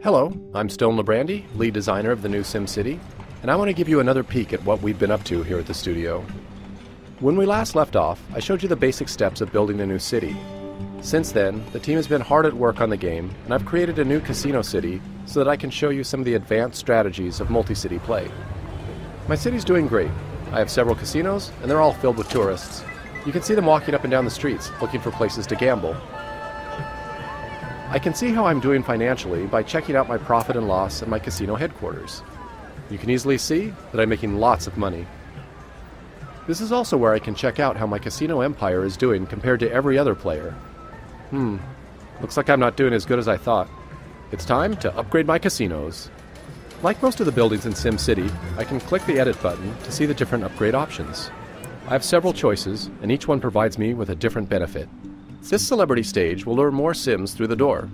Hello, I'm Stone Labrandy, lead designer of the new SimCity, and I want to give you another peek at what we've been up to here at the studio. When we last left off, I showed you the basic steps of building a new city. Since then, the team has been hard at work on the game, and I've created a new casino city so that I can show you some of the advanced strategies of multi-city play. My city's doing great. I have several casinos, and they're all filled with tourists. You can see them walking up and down the streets, looking for places to gamble. I can see how I'm doing financially by checking out my profit and loss at my casino headquarters. You can easily see that I'm making lots of money. This is also where I can check out how my casino empire is doing compared to every other player. Looks like I'm not doing as good as I thought. It's time to upgrade my casinos. Like most of the buildings in SimCity, I can click the edit button to see the different upgrade options. I have several choices, and each one provides me with a different benefit. This celebrity stage will lure more Sims through the door.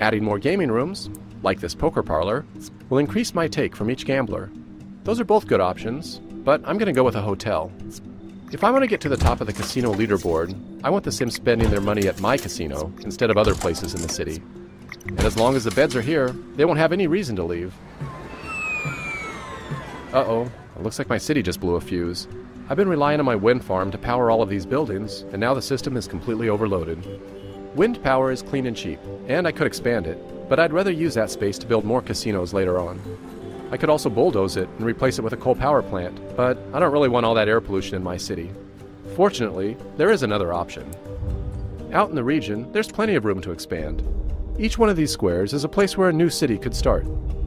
Adding more gaming rooms, like this poker parlor, will increase my take from each gambler. Those are both good options, but I'm going to go with a hotel. If I want to get to the top of the casino leaderboard, I want the Sims spending their money at my casino instead of other places in the city. And as long as the beds are here, they won't have any reason to leave. Uh-oh, it looks like my city just blew a fuse. I've been relying on my wind farm to power all of these buildings, and now the system is completely overloaded. Wind power is clean and cheap, and I could expand it, but I'd rather use that space to build more casinos later on. I could also bulldoze it and replace it with a coal power plant, but I don't really want all that air pollution in my city. Fortunately, there is another option. Out in the region, there's plenty of room to expand. Each one of these squares is a place where a new city could start.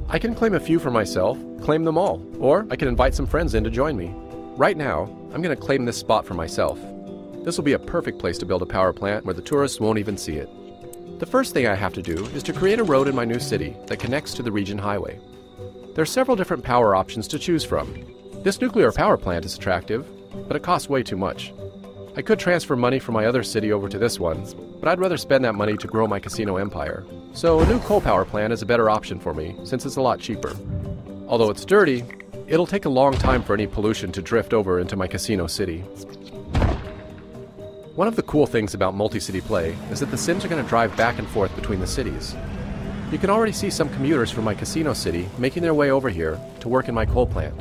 I can claim a few for myself, claim them all, or I can invite some friends in to join me. Right now, I'm going to claim this spot for myself. This will be a perfect place to build a power plant where the tourists won't even see it. The first thing I have to do is to create a road in my new city that connects to the region highway. There are several different power options to choose from. This nuclear power plant is attractive, but it costs way too much. I could transfer money from my other city over to this one, but I'd rather spend that money to grow my casino empire. So a new coal power plant is a better option for me, since it's a lot cheaper. Although it's dirty, it'll take a long time for any pollution to drift over into my casino city. One of the cool things about multi-city play is that the Sims are going to drive back and forth between the cities. You can already see some commuters from my casino city making their way over here to work in my coal plant.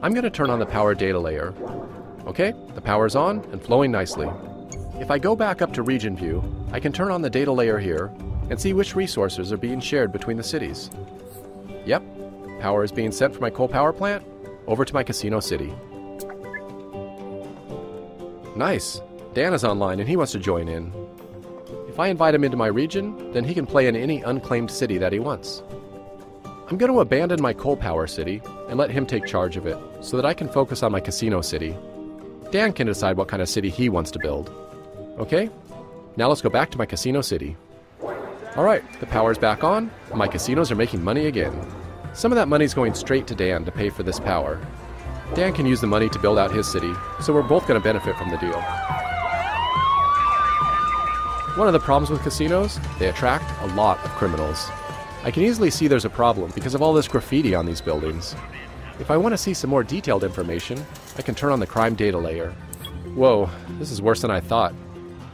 I'm going to turn on the power data layer. Okay, the power's on and flowing nicely. If I go back up to region view, I can turn on the data layer here and see which resources are being shared between the cities. Yep, power is being sent from my coal power plant over to my casino city. Nice! Dan is online and he wants to join in. If I invite him into my region, then he can play in any unclaimed city that he wants. I'm going to abandon my coal power city and let him take charge of it so that I can focus on my casino city. Dan can decide what kind of city he wants to build. Okay, now let's go back to my casino city. Alright, the power's back on, and my casinos are making money again. Some of that money's going straight to Dan to pay for this power. Dan can use the money to build out his city, so we're both going to benefit from the deal. One of the problems with casinos, they attract a lot of criminals. I can easily see there's a problem because of all this graffiti on these buildings. If I want to see some more detailed information, I can turn on the crime data layer. Whoa, this is worse than I thought.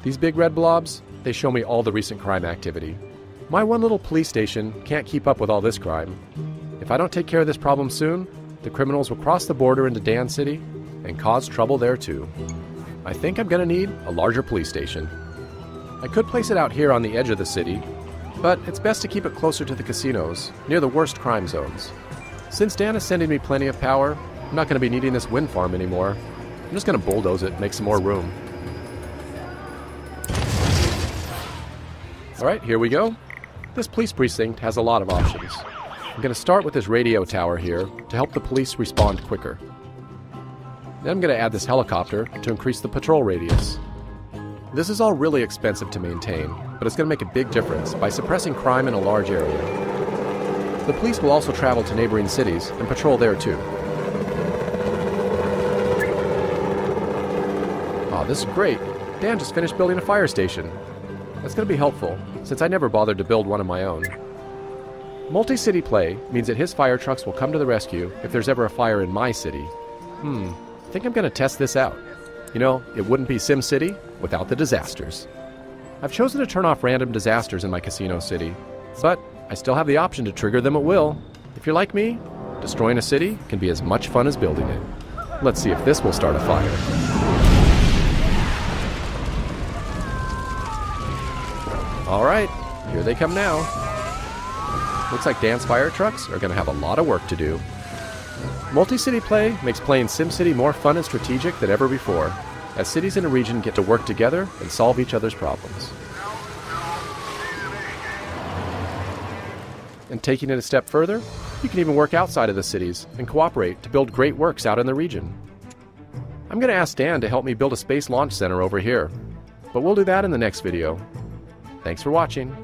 These big red blobs, they show me all the recent crime activity. My one little police station can't keep up with all this crime. If I don't take care of this problem soon, the criminals will cross the border into Dan City and cause trouble there too. I think I'm going to need a larger police station. I could place it out here on the edge of the city, but it's best to keep it closer to the casinos, near the worst crime zones. Since Dan is sending me plenty of power, I'm not going to be needing this wind farm anymore. I'm just going to bulldoze it and make some more room. Alright, here we go. This police precinct has a lot of options. I'm going to start with this radio tower here to help the police respond quicker. Then I'm going to add this helicopter to increase the patrol radius. This is all really expensive to maintain, but it's going to make a big difference by suppressing crime in a large area. The police will also travel to neighboring cities and patrol there too. Aw, this is great. Dan just finished building a fire station. That's going to be helpful, since I never bothered to build one of my own. Multi-city play means that his fire trucks will come to the rescue if there's ever a fire in my city. I think I'm going to test this out. You know, it wouldn't be SimCity without the disasters. I've chosen to turn off random disasters in my casino city, but I still have the option to trigger them at will. If you're like me, destroying a city can be as much fun as building it. Let's see if this will start a fire. Alright, here they come now. Looks like Dan's fire trucks are going to have a lot of work to do. Multi-city play makes playing SimCity more fun and strategic than ever before, as cities in a region get to work together and solve each other's problems. And taking it a step further, you can even work outside of the cities and cooperate to build great works out in the region. I'm going to ask Dan to help me build a space launch center over here, but we'll do that in the next video. Thanks for watching.